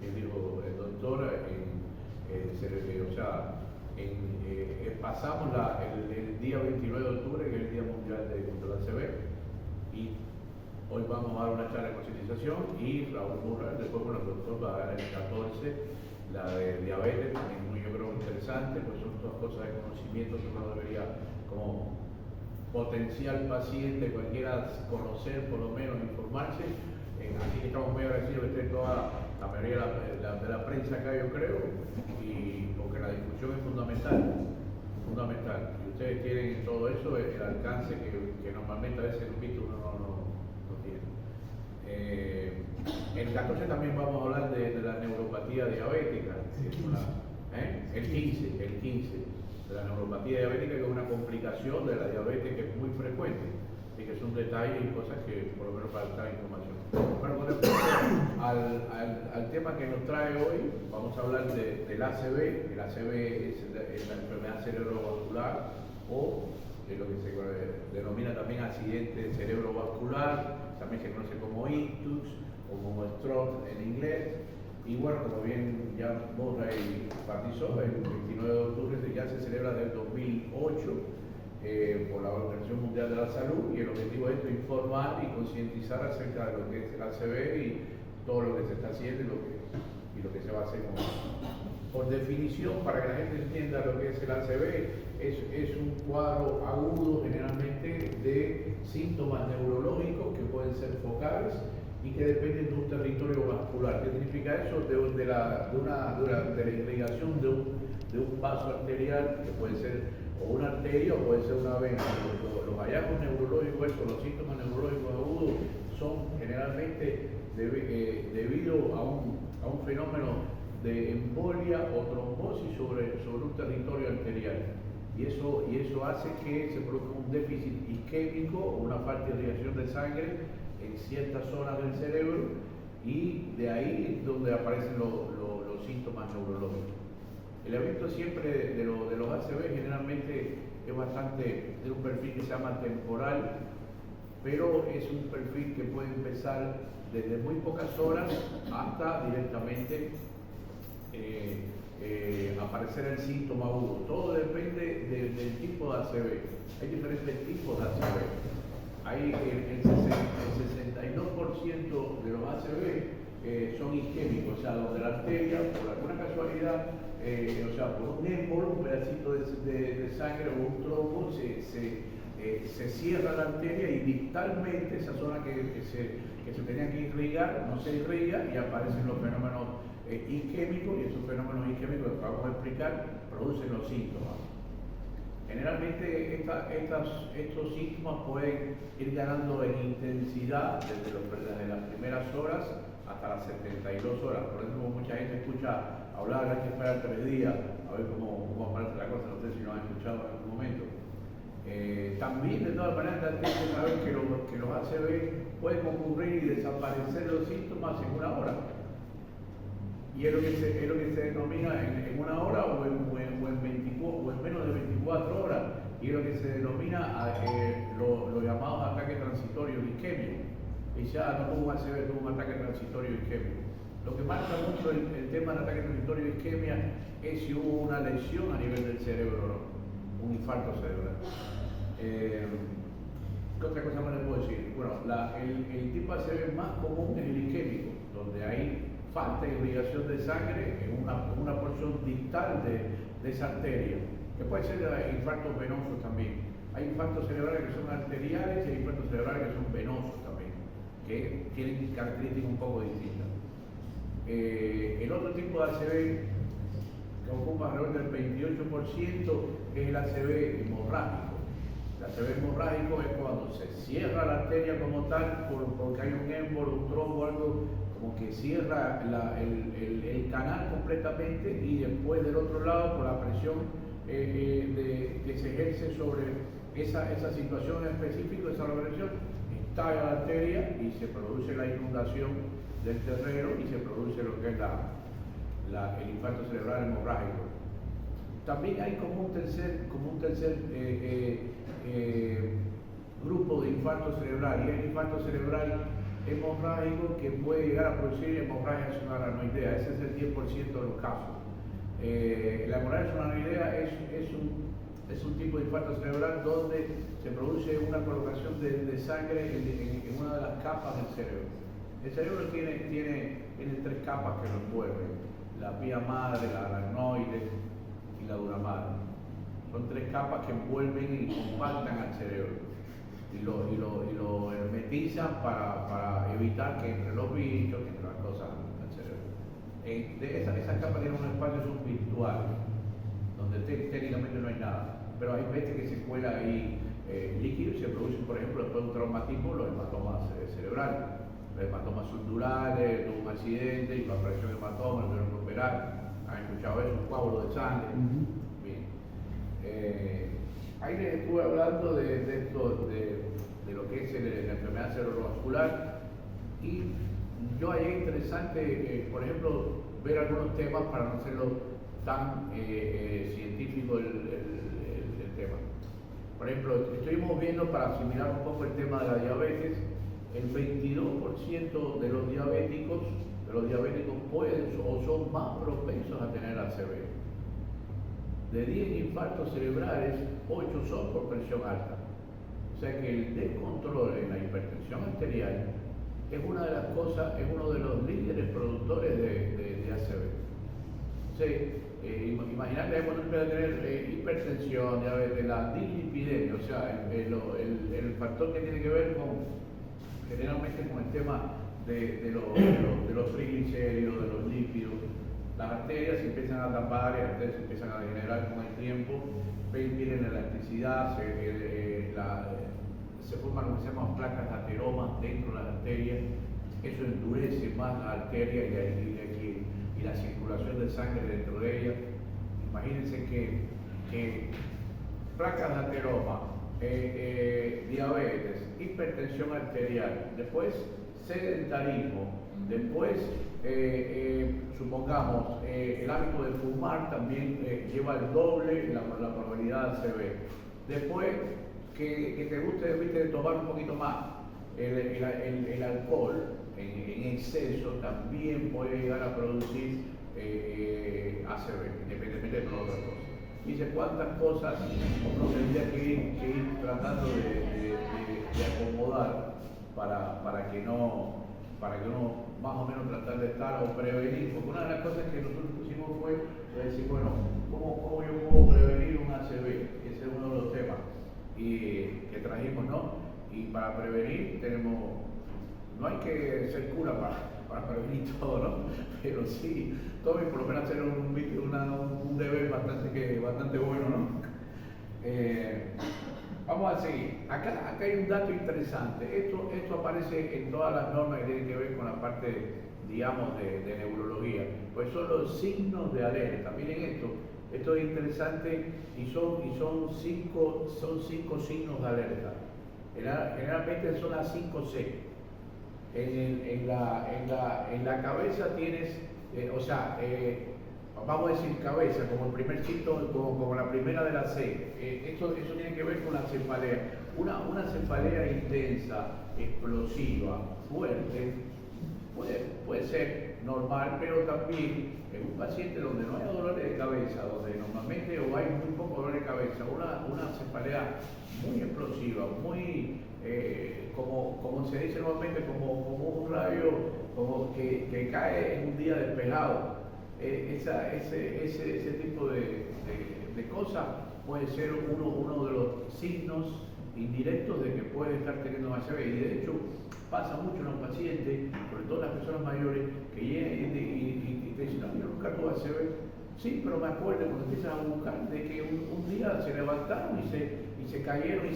y dijo el doctor, pasamos el día 29 de octubre, que es el Día Mundial contra el ACV, y hoy vamos a dar una charla de concientización, y Raúl Murray, después bueno, el doctor va a dar el 14, la de diabetes, también muy, yo creo, interesante, pues son todas cosas de conocimiento que uno debería, como potencial paciente, cualquiera conocer, por lo menos informarse. Así que estamos muy agradecidos de tener toda la mayoría de la prensa acá, yo creo, y porque la discusión es fundamental. Y ustedes tienen todo eso, el alcance que normalmente a veces uno no tiene. El 14 también vamos a hablar de la neuropatía diabética, el 15 de la neuropatía diabética, que es una complicación de la diabetes que es muy frecuente, y que son detalles y cosas que por lo menos falta información. Pero con respecto al tema que nos trae hoy, vamos a hablar del ACV. El ACV es la enfermedad cerebrovascular, o de lo que se denomina también accidente cerebrovascular, también se conoce como ictus o como stroke en inglés. Y bueno, como bien ya Murray enfatizó, el 29 de octubre ya se celebra desde el 2008 por la Organización Mundial de la Salud, y el objetivo es informar y concientizar acerca de lo que es el ACV y todo lo que se está haciendo y lo que se va a hacer con eso. Por definición, para que la gente entienda lo que es el ACV, es un cuadro agudo generalmente de síntomas neurológicos que pueden ser focales y que dependen de un territorio vascular. ¿Qué significa eso? De la irrigación de un vaso arterial, que puede ser o una arteria o puede ser una vena. Los hallazgos neurológicos, los síntomas neurológicos agudos, son generalmente debido a un fenómeno de embolia o trombosis sobre un territorio arterial. Y eso hace que se produzca un déficit isquémico o una falta de irrigación de sangre en ciertas zonas del cerebro, y de ahí es donde aparecen los síntomas neurológicos. El evento siempre de los ACV generalmente es de un perfil que se llama temporal, pero es un perfil que puede empezar desde muy pocas horas hasta directamente aparecer el síntoma agudo. Todo depende del tipo de ACV. Hay diferentes tipos de ACV. Hay el 62% de los ACV son isquémicos, o sea, donde la arteria, por alguna casualidad, por un émbolo, un pedacito de sangre o un trombo, se cierra la arteria, y dictalmente esa zona que se tenía que irrigar no se irriga, y aparecen los fenómenos isquémicos, y esos fenómenos isquémicos que vamos a explicar producen los síntomas. Generalmente estos síntomas pueden ir ganando en intensidad desde las primeras horas hasta las 72 horas. Por eso mucha gente escucha hablar, hay que esperar 3 días a ver cómo aparece la cosa. No sé si lo han escuchado en algún momento. También, de todas maneras, hay que saber que los ACV pueden ocurrir y desaparecer los síntomas en 1 hora. Y es lo que se denomina en 1 hora o en menos de 24 horas, y es lo que se denomina los llamados ataques transitorios isquémicos. Y ya no tuvo un ACV, tuvo un ataque transitorio isquémico. Lo que marca mucho el tema del ataque transitorio de isquemia es si hubo una lesión a nivel del cerebro o no, un infarto cerebral. ¿Qué otra cosa más les puedo decir? Bueno, el tipo ACV más común es el isquémico, donde hay falta de irrigación de sangre en una porción distal de esa arteria, que puede ser infartos venosos también. Hay infartos cerebrales que son arteriales y hay infartos cerebrales que son venosos también, que tienen características un poco distintas. El otro tipo de ACV, que ocupa alrededor del 28%, es el ACV hemorrágico. El ACV hemorrágico es cuando se cierra la arteria como tal, porque hay un émbolo, un trombo, algo como que cierra el canal completamente, y después del otro lado, por la presión que se ejerce sobre esa situación específica, esa presión, estalla la arteria y se produce la inundación del terreno y se produce lo que es el infarto cerebral hemorrágico. También hay como un tercer grupo de infarto cerebral, y el infarto cerebral hemorrágico que puede llegar a producir hemorragia subarachnoidea. Ese es el 10% de los casos. La hemorragia subarachnoidea es un tipo de infarto cerebral donde se produce una colocación de sangre en una de las capas del cerebro. El cerebro tiene 3 capas que lo envuelven: la vía madre, la aracnoide y la dura madre. Son 3 capas que envuelven y compactan al cerebro y lo hermetizan para evitar que entre los bichos, que entre las cosas al cerebro. Esas capas tienen un espacio subvirtual donde técnicamente no hay nada, pero hay veces que se cuela ahí líquido y se producen, por ejemplo, después de un traumatismo, los hematomas cerebrales. Los hematomas subdurales, tuvo un accidente y apareció un hematoma, lo tuvieron que operar. ¿Han escuchado eso? Un coágulo de sangre. Bien. Ahí les estuve hablando de lo que es la enfermedad cerebrovascular, y yo hallé interesante, por ejemplo, ver algunos temas para no hacerlo tan científico el tema. Por ejemplo, estuvimos viendo, para asimilar un poco el tema de la diabetes, el 22% de los diabéticos pueden o son más propensos a tener ACV. De 10 infartos cerebrales, 8 son por presión alta. O sea que el descontrol en la hipertensión arterial es una de las cosas, es uno de los líderes productores de ACV. O sea, imaginar que podemos tener hipertensión, diabetes, la dislipidemia, o sea, el factor que tiene que ver generalmente con el tema de los triglicéridos, de los lípidos. Las arterias se empiezan a tapar y las arterias se empiezan a degenerar con el tiempo, pierden elasticidad, se forman lo que se llaman placas de ateromas dentro de las arterias. Eso endurece más la arteria y la circulación de sangre dentro de ella. Imagínense que placas de ateroma, diabetes, hipertensión arterial, después sedentarismo, después supongamos el hábito de fumar también lleva el doble la probabilidad de ACV. Después que te guste de tomar un poquito más, el alcohol en exceso también puede llegar a producir ACV, independientemente de todas otras cosas. Dice cuántas cosas uno tendría que ir tratando de acomodar para que uno más o menos tratar de estar o prevenir, porque una de las cosas que nosotros pusimos fue decir, bueno, ¿cómo yo puedo prevenir un ACV? Ese es uno de los temas que trajimos, ¿no? Y para prevenir no hay que ser cura para prevenir todo, ¿no? Pero sí, todo por lo menos hacer un deber bastante bueno, ¿no? Vamos a seguir. Acá hay un dato interesante. Esto aparece en todas las normas que tienen que ver con la parte, digamos, de neurología. Pues son los signos de alerta. Miren esto es interesante y son cinco signos de alerta. Generalmente son las 5C. En la cabeza tienes, vamos a decir cabeza, como el primer signo, como la primera de la C. Eso tiene que ver con la cefalea. Una cefalea intensa, explosiva, fuerte, puede ser normal, pero también en un paciente donde no hay dolores de cabeza, donde normalmente o hay muy poco dolor de cabeza, una cefalea muy explosiva, muy, como se dice normalmente, como un rayo que cae en un día despejado. Ese tipo de cosas puede ser uno de los signos indirectos de que puede estar teniendo ACV. Y de hecho pasa mucho en los pacientes, sobre todo en las personas mayores, que llegan y te dicen, no, yo nunca tuve ACV. Sí, pero me acuerdo cuando empiezan a buscar de que un día se levantaron y se cayeron o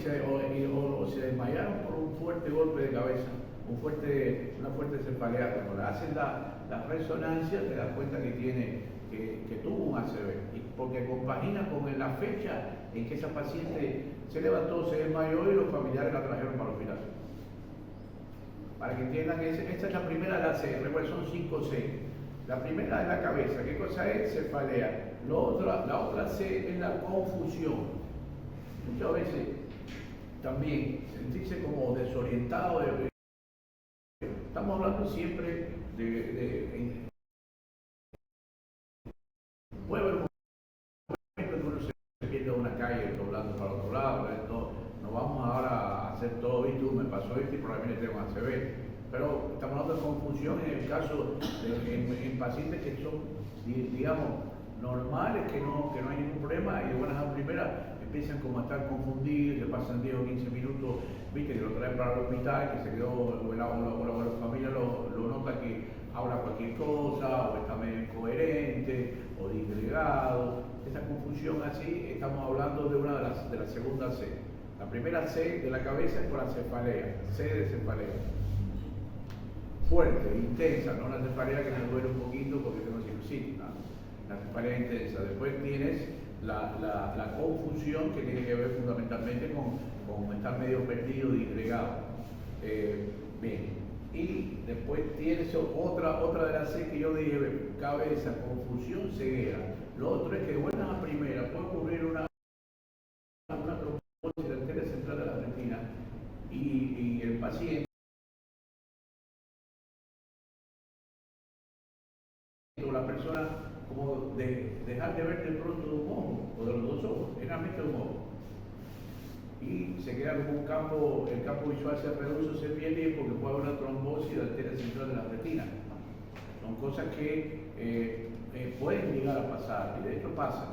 se desmayaron por un fuerte golpe de cabeza, una fuerte cefalea. Cuando le hacen la resonancia te das cuenta que tuvo un ACV, porque compagina con la fecha en que esa paciente se levantó, se desmayó y los familiares la trajeron para el hospital. Para que entiendan que esta es la primera de la C, recuerden, son 5C. La primera es la cabeza. ¿Qué cosa es? Cefalea. La otra C es la confusión. Muchas veces también sentirse como desorientado, Estamos hablando siempre puede haber un momento que uno se pierde una calle doblando para otro lado, no vamos ahora a hacer todo esto, me pasó esto y probablemente tengo ACV. Pero estamos hablando de confusión en el caso en pacientes que son, digamos, normales, que no hay ningún problema, y de buenas a primeras empiezan como a estar confundidos, que pasan 10 o 15 minutos, viste, que lo traen para el hospital, que se quedó, o la familia lo nota que habla cualquier cosa, o está medio incoherente, o disgregado. Esa confusión así, estamos hablando de una de la segunda C. La primera C de la cabeza es por la cefalea, C de cefalea. Fuerte, intensa, no la cefalea que me duele un poquito porque tengo sinusitis, ¿no? La cefalea intensa. Después tienes la confusión que tiene que ver fundamentalmente con estar medio perdido, disgregado. Bien. Y después tienes otra de las C que yo dije, cabeza, confusión, ceguera. Lo otro es que de buenas a primeras puede ocurrir una trombosis de la arteria central de la retina y el paciente, o la persona, como dejar de ver de pronto de un ojo o de los dos ojos, generalmente de un ojo. Y se queda como un campo, el campo visual se reduce o se pierde porque puede haber una trombosis de la arteria central de la retina. Son cosas que pueden llegar a pasar, y de hecho pasan.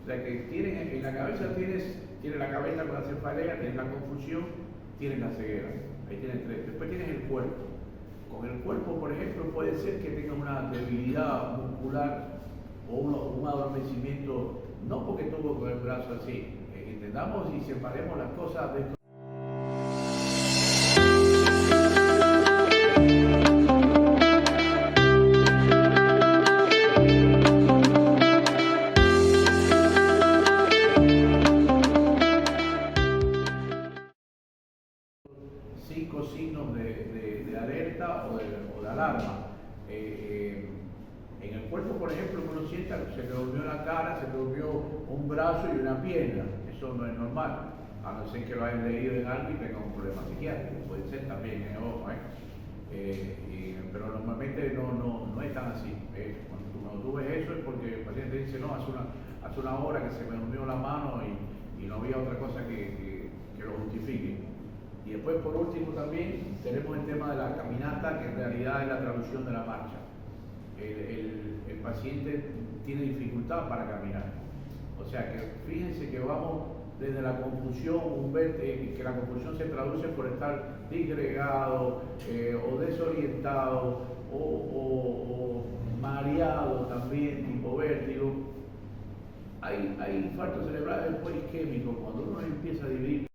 O sea que en la cabeza tienes la cabeza con la cefalea, tienes la confusión, tienes la ceguera. Ahí tienes tres. Después tienes el cuerpo. Con el cuerpo, por ejemplo, puede ser que tengas una debilidad muscular o un adormecimiento, no porque tuvo con el brazo así. Entendamos y separemos las cosas de esto. Cinco signos de alerta o de alarma. En el cuerpo, por ejemplo, uno sienta que se te durmió la cara, se te durmió un brazo y una pierna. Eso no es normal, a no ser que lo hayan leído en algo y tenga un problema psiquiátrico. Puede ser también, ojo, pero normalmente no es tan así. Cuando tú ves eso es porque el paciente dice, no, hace una hora que se me durmió la mano y no había otra cosa que lo justifique. Y después, por último, también tenemos el tema de la caminata, que en realidad es la traducción de la marcha. El paciente tiene dificultad para caminar. O sea que fíjense que vamos desde la confusión, que la confusión se traduce por estar disgregado o desorientado o mareado también, tipo vértigo. Hay infarto cerebral después isquémico, cuando uno empieza a dividir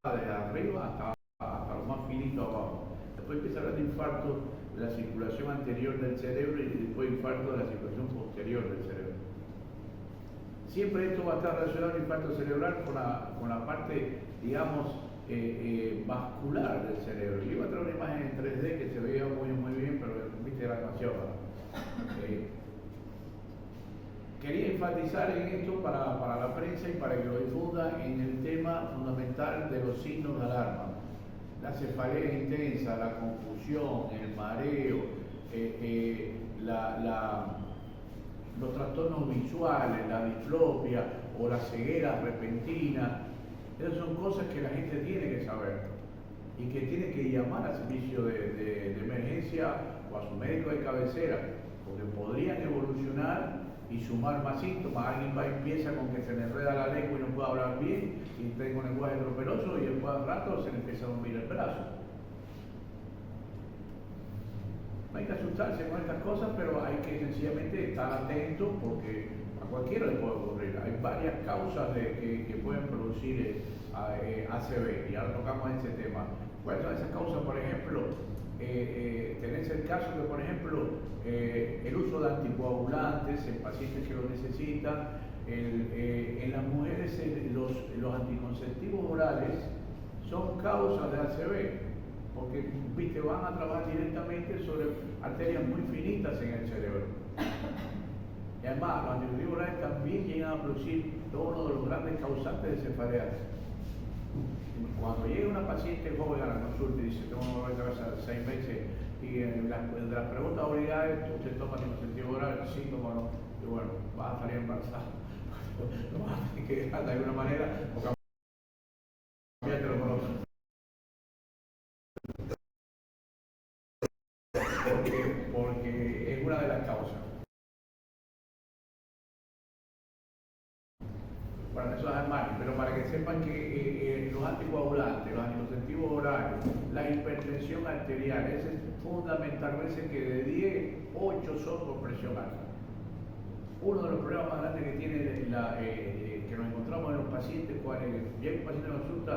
desde arriba hasta lo más finito abajo. Después empieza a haber infarto de la circulación anterior del cerebro y después infarto de la circulación posterior del cerebro. Siempre esto va a estar relacionado al infarto cerebral con la parte, digamos, vascular del cerebro. Yo iba a traer una imagen en 3D que se veía muy bien, pero viste era demasiado. Quería enfatizar en esto para la prensa y para que lo difundan en el tema fundamental de los signos de alarma. La cefalea intensa, la confusión, el mareo, los trastornos visuales, la diplopia o la ceguera repentina. Esas son cosas que la gente tiene que saber y que tiene que llamar al servicio de emergencia o a su médico de cabecera, porque podrían evolucionar y sumar más síntomas. Alguien empieza con que se le enreda la lengua y no puede hablar bien y tenga un lenguaje troperoso y después al rato se le empieza a dormir el brazo. No hay que asustarse con estas cosas, pero hay que sencillamente estar atentos porque a cualquiera le puede ocurrir. Hay varias causas que pueden producir ACV y ahora tocamos ese tema. ¿Cuáles son esas causas? Por ejemplo, tenés el caso de, por ejemplo, el uso de anticoagulantes en pacientes que lo necesitan. En las mujeres los anticonceptivos orales son causas de ACV porque viste, van a trabajar directamente sobre arterias muy finitas en el cerebro. Y Y además, los anticonceptivos orales también llegan a producir todo uno de los grandes causantes de cefaleas. Cuando llega una paciente joven a la consulta y dice, tengo un dolor de cabeza de 6 meses, y de las preguntas obligadas, ¿usted toma anticonceptivo oral? Sí, como no. Y bueno, vas a salir embarazada. Lo vas a tener que dejar de alguna manera, o cambiártelo con otro. Porque es una de las causas. Bueno, eso es mal, pero para que sepan que los anticoagulantes, los anticonceptivos orales, la hipertensión arterial, ese es fundamentalmente que de 10, 8 son por presión alta. Uno de los problemas más grandes que tiene que nos encontramos en los pacientes, ¿cuál es? Llega un paciente a la consulta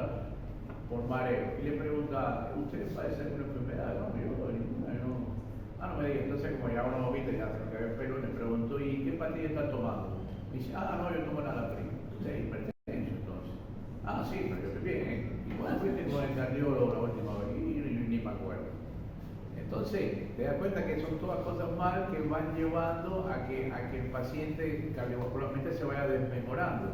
por mareo y le pregunta, ¿usted padece alguna enfermedad? No, yo ninguna, no. Ah, no me diga. Entonces, como ya uno viste, ya se lo que ve el pelo, le pregunto, ¿y qué pastilla está tomando? Me dice, no, yo tomo Nalatril. Usted es hipertenso, entonces. Ah, sí, pero yo estoy bien, ¿eh? ¿Y cuándo fuiste con el cardiólogo la última vez? Y ni me acuerdo. Entonces, te das cuenta que son todas cosas mal que van llevando a que el paciente cardiovascularmente se vaya desmejorando.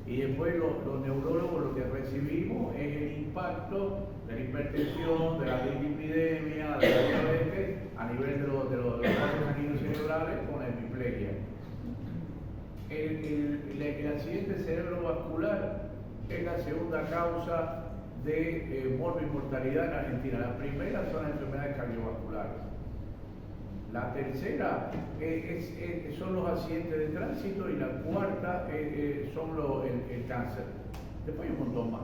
Y después los neurólogos lo que recibimos es el impacto de la hipertensión, de la dislipidemia, de la diabetes a nivel de los vasos sanguíneos cerebrales con la hemiplegia. El accidente cerebrovascular es la segunda causa de mortalidad en Argentina. La primera son las enfermedades cardiovasculares. La tercera son los accidentes de tránsito y la cuarta son el cáncer. Después hay un montón más.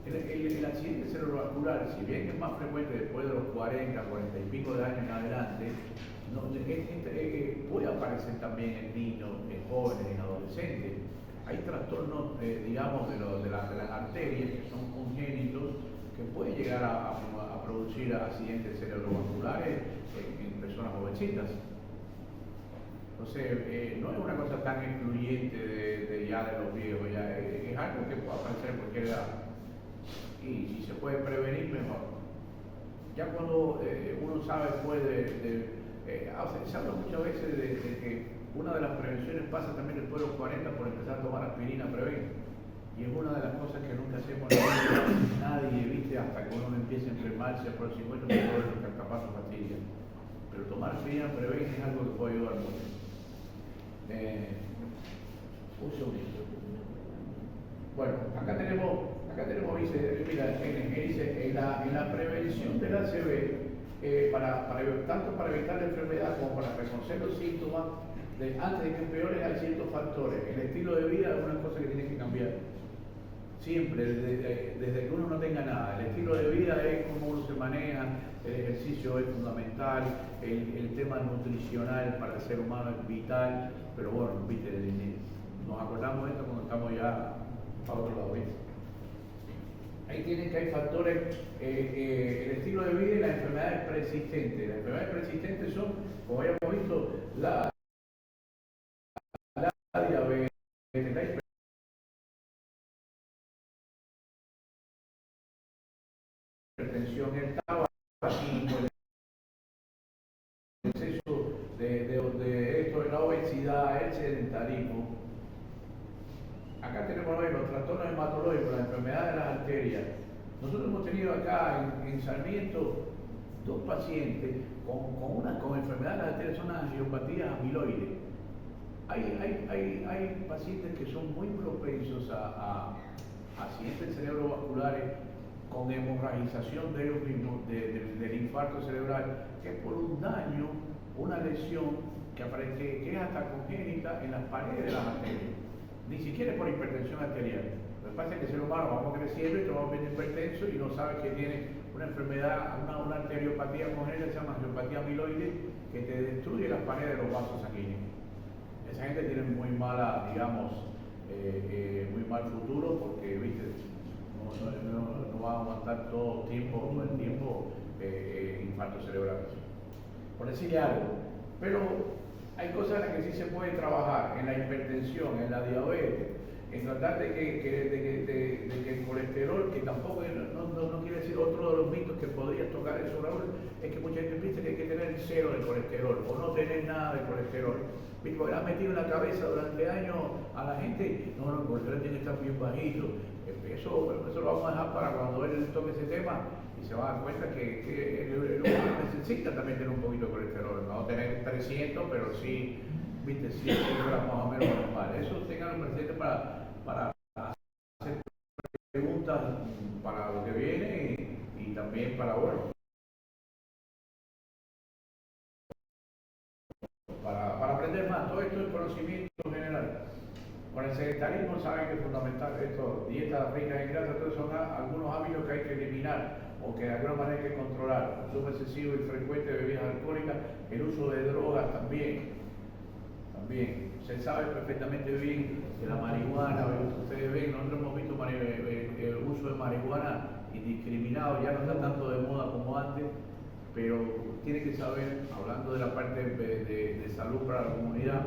El accidente cerebrovascular, si bien es más frecuente después de los 40, 40 y pico de años en adelante, puede aparecer también en niños, en jóvenes, en adolescentes. Hay trastornos, digamos, de las arterias que son congénitos que pueden llegar a producir accidentes cerebrovasculares en personas jovencitas. Entonces, no es una cosa tan excluyente de los viejos, ya es algo que puede aparecer en cualquier edad. Y si se puede prevenir, mejor. Ya cuando uno sabe, se habla muchas veces de que una de las prevenciones pasa también después de los 40 por empezar a tomar aspirina prevén. Y es una de las cosas que nunca hacemos nadie, ¿viste? Hasta que uno empiece a enfermarse por el 50% de los que capaz su pastilla. Pero tomar aspirina prevén es algo que puede ayudar mucho. Un segundito. Bueno, acá tenemos, mira, dice, en la prevención del ACV, tanto para evitar la enfermedad como para reconocer los síntomas, antes de que empeoren hay ciertos factores. El estilo de vida es una cosa que tiene que cambiar. Siempre, desde que uno no tenga nada. El estilo de vida es cómo uno se maneja, el ejercicio es fundamental, el tema nutricional para el ser humano es vital, pero bueno, viste, nos acordamos de esto cuando estamos ya para otro lado, ¿viste? Ahí tienen que hay factores, el estilo de vida y las enfermedades persistentes. Las enfermedades persistentes son, como habíamos visto, la diabetes, la hipertensión, el tabaquismo, el exceso de esto, de la obesidad, el sedentarismo. Acá tenemos los trastornos hematológicos, las enfermedades de las arterias. Nosotros hemos tenido acá en Sarmiento 2 pacientes con enfermedades de las arterias, son las angiopatías amiloides. Hay pacientes que son muy propensos a accidentes cerebrovasculares con hemorragización de ellos mismos, del infarto cerebral, que es por un daño, una lesión que es hasta congénita en las paredes de las arterias. Ni siquiera es por hipertensión arterial. Lo que pasa es que el ser humano vamos creciendo y te vamos viendo hipertenso y no sabes que tiene una enfermedad, una arteriopatía congénita que se llama angiopatía amiloide, que te destruye las paredes de los vasos sanguíneos. Esa gente tiene muy mala, digamos, muy mal futuro porque, viste, no va a aguantar todo el tiempo infarto cerebral. Por decirle algo. Pero hay cosas en las que sí se puede trabajar, en la hipertensión, en la diabetes, en tratar de que el colesterol, que tampoco no quiere decir otro de los mitos que podría tocar eso, Raúl, es que mucha gente piensa que hay que tener cero de colesterol o no tener nada de colesterol. Porque han metido en la cabeza durante años a la gente, no, el colesterol tiene que estar bien bajito. Eso lo vamos a dejar para cuando él toque ese tema y se va a dar cuenta que el humano necesita también tener un poquito de colesterol, no tener 300, pero sí, viste, 100 gramos más o menos normal. Eso tenganlo presente para hacer preguntas para lo que viene y también para, bueno, para aprender más. Todo esto es conocimiento general. Con el sedentarismo saben que es fundamental esto, dietas ricas en grasa, todos son algunos hábitos que hay que eliminar o que de alguna manera hay que controlar. Consumo excesivo y frecuente de bebidas alcohólicas, el uso de drogas también. Se sabe perfectamente bien que la marihuana, ustedes ven, nosotros hemos visto el uso de marihuana indiscriminado, ya no está tanto de moda como antes, pero tiene que saber, hablando de la parte de salud para la comunidad,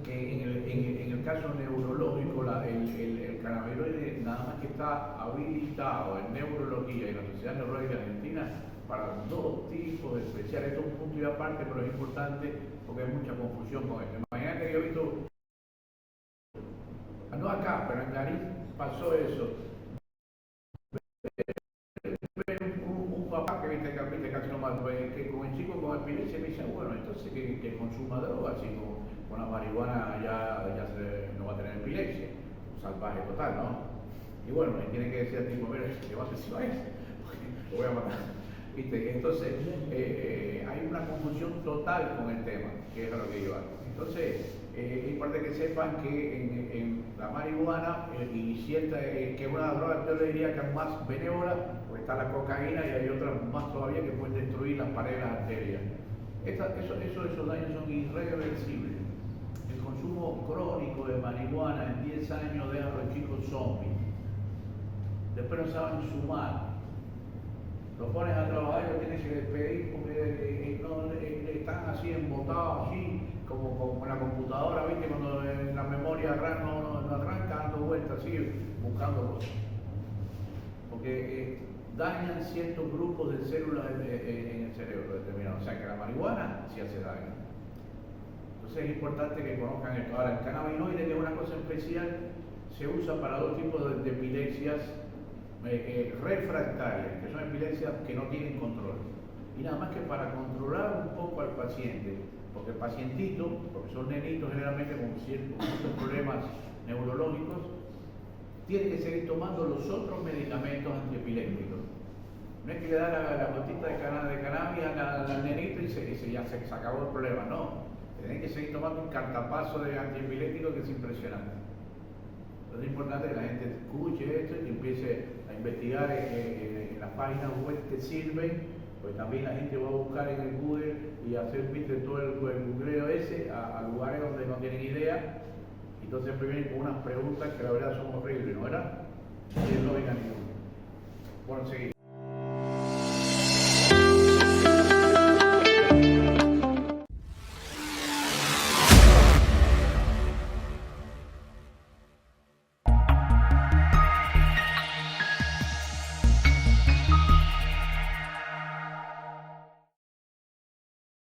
que en el caso neurológico el cannabinoide nada más que está habilitado en neurología y en la Sociedad Neurológica Argentina para dos tipos de especiales. Esto es un punto y aparte, pero es importante porque hay mucha confusión con esto. Imagínate que yo he visto, no acá, pero en Gariz pasó eso. Un papá que viste casi nomás, que con el chico con epilepsia me dice, bueno, entonces que consuma droga, así como con la marihuana ya no va a tener epilepsia, salvaje total, ¿no? Y bueno, me tiene que decir al tipo, mira, ¿qué vas a decir a ese? Lo voy a matar. ¿Viste? Entonces, hay una confusión total con el tema, que es lo que yo hago. Entonces, es importante que sepan que en la marihuana y cierta, que es una droga, yo le diría que es más benévola, porque está la cocaína y hay otras más todavía que pueden destruir las paredes de las arterias. Esos daños son irreversibles. El consumo crónico de marihuana en 10 años deja a los chicos zombies. Después no saben sumar. Lo pones a trabajar y lo tienes que despedir porque están así embotados, así como en la computadora, ¿viste? Cuando en la memoria RAM no arranca dando vueltas, así buscando cosas. Porque dañan ciertos grupos de células en el cerebro determinado. O sea que la marihuana sí hace daño. Entonces es importante que conozcan esto. Ahora, el cannabinoide, que es una cosa especial, se usa para dos tipos de epilepsias refractarias, que son epilepsias que no tienen control. Y nada más que para controlar un poco al paciente, porque el pacientito, porque son nenitos generalmente con muchos problemas neurológicos, tiene que seguir tomando los otros medicamentos antiepilépticos. No es que le da la gotita de cannabis al nenito y ya se acabó el problema, no. Tienen que seguir tomando un cartapazo de antiepiléptico que es impresionante. Entonces es importante que la gente escuche esto y que empiece a investigar en las páginas web que sirven, pues también la gente va a buscar en el Google y hacer todo el googleo ese a lugares donde no tienen idea. Entonces siempre vienen con unas preguntas que la verdad son horribles, ¿no verdad? Y no vengan ninguno. Bueno, seguimos.